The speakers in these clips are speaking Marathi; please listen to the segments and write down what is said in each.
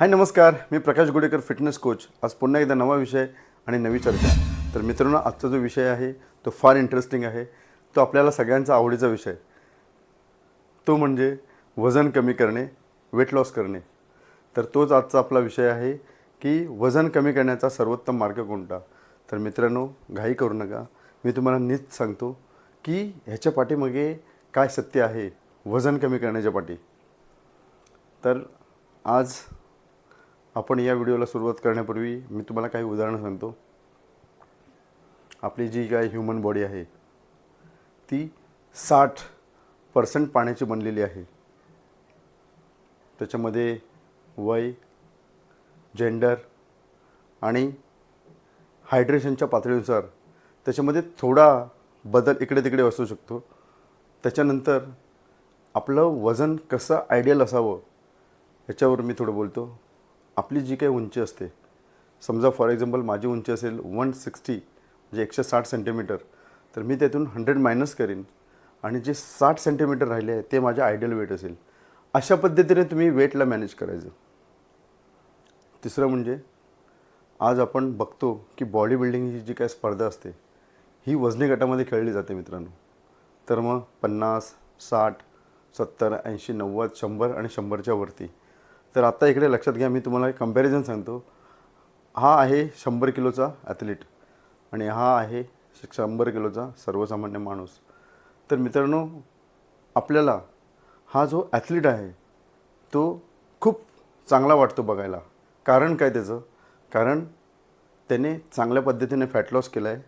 हाय नमस्कार, मी प्रकाश गुडेकर फिटनेस कोच. आज पुन्हा एकदा नवा विषय आणि नवी चर्चा. तर मित्रांनो, आजचा जो विषय आहे तो फार इंटरेस्टिंग आहे. तो आपल्याला सगळ्यांचा आवडीचा विषय, तो म्हणजे वजन कमी करणे, वेट लॉस करणे. तर तोच आजचा आपला विषय आहे की वजन कमी करण्याचा सर्वोत्तम मार्ग कोणता. तर मित्रांनो, घाई करू नका. मी तुम्हाला नीट सांगतो की ह्याच्या पाठीमागे काय सत्य आहे वजन कमी करण्याच्या पाठी. तर आज आपण या व्हिडिओला सुरुवात करण्यापूर्वी मी तुम्हाला काही उदाहरणं सांगतो. आपली जी काय ह्युमन बॉडी आहे ती 60% पाण्याची बनलेली आहे. त्याच्यामध्ये वय, जेंडर आणि हायड्रेशनच्या पातळीनुसार त्याच्यामध्ये थोडा बदल इकडे तिकडे असू शकतो. त्याच्यानंतर आपलं वजन कसं आयडियल असावं याच्यावर मी थोडं बोलतो. आपली जी काही उंची असते, समजा फॉर एक्झाम्पल माझी उंची असेल 160 म्हणजे 160 सेंटीमीटर, तर मी त्यातून 100 मायनस करीन आणि जे 60 सेंटीमीटर राहिले आहे ते माझ्या आयडियल वेट असेल. अशा पद्धतीने तुम्ही वेटला मॅनेज करायचं. तिसरं म्हणजे आज आपण बघतो की बॉडी बिल्डिंग ही जी काही स्पर्धा असते ही वजनी गटामध्ये खेळली जाते मित्रांनो. तर मग 50, 60, 70, 80, 90, 100 आणि 100च्या वरती. तर आता इकडे लक्षात घ्या, मी तुम्हाला एक कंपॅरिझन सांगतो. हा आहे 100 किलोचा ॲथलीट आणि हा आहे 100 किलोचा सर्वसामान्य माणूस. तर मित्रांनो, आपल्याला हा जो ॲथलीट आहे तो खूप चांगला वाटतो बघायला. कारण काय त्याचं? कारण त्याने चांगल्या पद्धतीने फॅट लॉस केला आहे,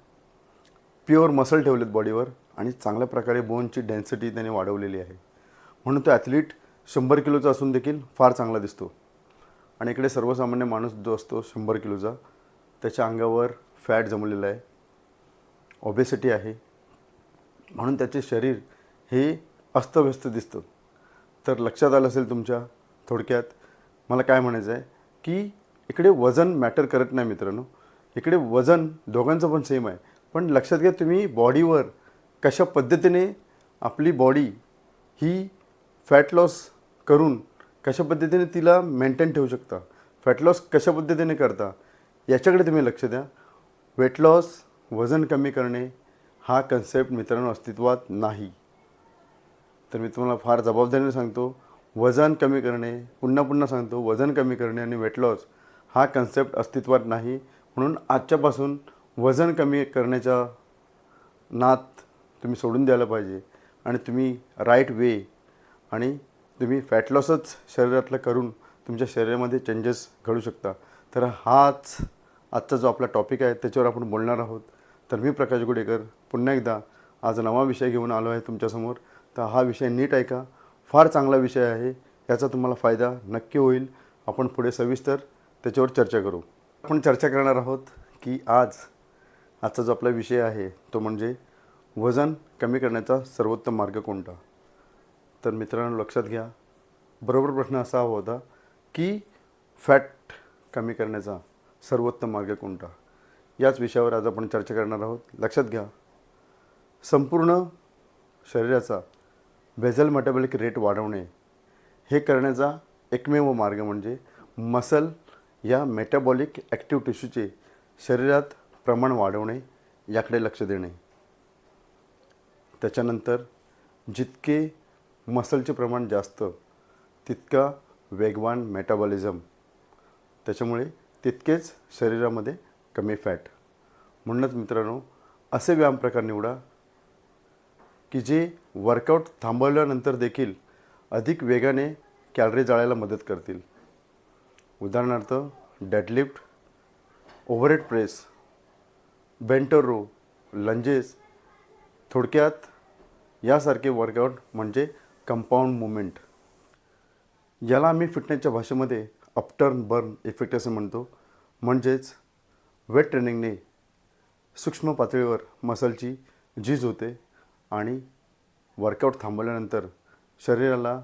प्युअर मसल ठेवलेत बॉडीवर आणि चांगल्या प्रकारे बोनची डेन्सिटी त्याने वाढवलेली आहे. म्हणून तो ॲथलीट 100 किलोचा असून देखील फार चांगला दिसतो. आणि इकडे सर्वसामान्य माणूस जो असतो 100 किलोचा, त्याच्या अंगावर फॅट जमलेला आहे, ओबेसिटी आहे, म्हणून त्याचे शरीर हे अस्तव्यस्त दिसतं. तर लक्षात आलं असेल तुमच्या. थोडक्यात मला काय म्हणायचं आहे की इकडे वजन मॅटर करत नाही मित्रांनो. इकडे वजन दोघांचं पण सेम आहे. पण लक्षात घ्या, तुम्ही बॉडीवर कशा पद्धतीने आपली बॉडी ही फॅट लॉस करून कशा पद्धतीने तिला मेंटेन ठेवू शकता, फॅट लॉस कशा पद्धतीने करता, याच्याकडे तुम्ही लक्ष द्या. वेट लॉस, वजन कमी करणे हा कन्सेप्ट मित्रांनो अस्तित्वात नाही. तर मी तुम्हाला फार जबाबदारीने सांगतो, वजन कमी करणे, पुन्हा पुन्हा सांगतो, वजन कमी करणे आणि वेट लॉस हा कन्सेप्ट अस्तित्वात नाही. म्हणून आजच्यापासून वजन कमी करण्याचा नाद तुम्ही सोडून द्यायला पाहिजे आणि तुम्ही राईट वे आणि तुम्ही फॅट लॉसच शरीरातलं करून तुमच्या शरीरामध्ये चेंजेस घडू शकता. तर हाच आजचा जो आपला टॉपिक आहे त्याच्यावर आपण बोलणार आहोत. तर मी प्रकाश गुडेकर पुन्हा एकदा आज नवा विषय घेऊन आलो आहे तुमच्यासमोर. तर हा विषय नीट ऐका, फार चांगला विषय आहे, याचा तुम्हाला फायदा नक्की होईल. आपण पुढे सविस्तर त्याच्यावर चर्चा करू. आपण चर्चा करणार आहोत की आजचा जो आपला विषय आहे तो म्हणजे वजन कमी करण्याचा सर्वोत्तम मार्ग कोणता. तर मित्रांनो लक्षात घ्या, बरोबर प्रश्न असा होता की फॅट कमी करण्याचा सर्वोत्तम मार्ग कोणता. याच विषयावर आज आपण चर्चा करणार आहोत. लक्षात घ्या, संपूर्ण शरीराचा बेझल मेटाबॉलिक रेट वाढवणे हे करण्याचा एकमेव मार्ग म्हणजे मसल या मेटाबॉलिक ॲक्टिव्ह टिश्यूचे शरीरात प्रमाण वाढवणे, याकडे लक्ष देणे. त्याच्यानंतर जितके मसलचे प्रमाण जास्त तितका वेगवान मेटाबॉलिझम, त्याच्यामुळे तितकेच शरीरामध्ये कमी फॅट. म्हणूनच मित्रांनो, असे व्यायाम प्रकार निवडा की जे वर्कआउट थांबवल्यानंतर देखील अधिक वेगाने कॅलरी जाळायला मदत करतील. उदाहरणार्थ deadlift, overhead press, bent over row, lunges, थोडक्यात यासारखे वर्कआउट म्हणजे कंपाऊंड मुवमेंट. याला आम्ही फिटनेसच्या भाषेमध्ये अपटर्न बर्न इफेक्ट असं म्हणतो. म्हणजेच वेट ट्रेनिंगने सूक्ष्म पातळीवर मसलची झीज होते आणि वर्कआउट थांबवल्यानंतर शरीराला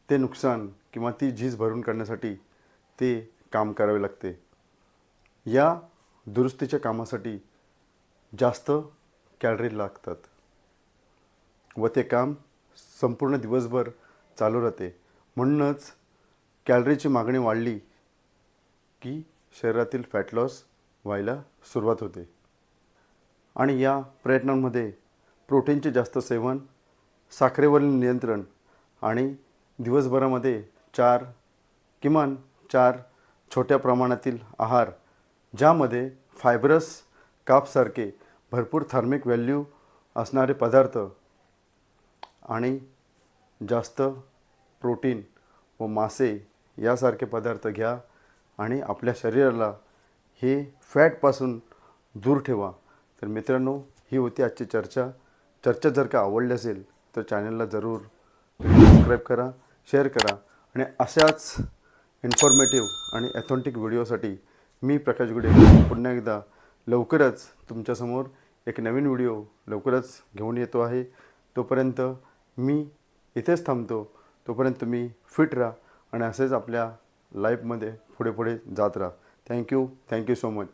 ते नुकसान किंवा ती झीज भरून काढण्यासाठी ते काम करावे लागते. या दुरुस्तीच्या कामासाठी जास्त कॅलरी लागतात व ते काम संपूर्ण दिवसभर चालू राहते. म्हणूनच कॅलरीची मागणी वाढली की शरीरातील फॅट लॉस व्हायला सुरुवात होते. आणि या प्रयत्नांमध्ये प्रोटीनचे जास्त सेवन, साखरेवरील नियंत्रण आणि दिवसभरामध्ये किमान 4 छोट्या प्रमाणातील आहार, ज्यामध्ये फायबरस कापसारखे भरपूर थार्मिक व्हॅल्यू असणारे पदार्थ आणि जास्त प्रोटीन व मासे यासारखे पदार्थ घ्या आणि आपल्या शरीराला हे फॅटपासून दूर ठेवा. तर मित्रांनो, ही होती आजची चर्चा जर का आवडली असेल तर चॅनलला जरूर सबस्क्राईब करा, शेअर करा आणि अशाच इन्फॉर्मेटिव्ह आणि ऑथेंटिक व्हिडिओसाठी मी प्रकाश गुडे पुन्हा एकदा लवकरच तुमच्यासमोर एक नवीन व्हिडिओ लवकरच घेऊन येतो आहे. तोपर्यंत मी इथेच थांबतो. तोपर्यंत तुम्ही फिट राहा आणि असेच आपल्या लाईफमध्ये पुढे जात राहा. Thank you so much.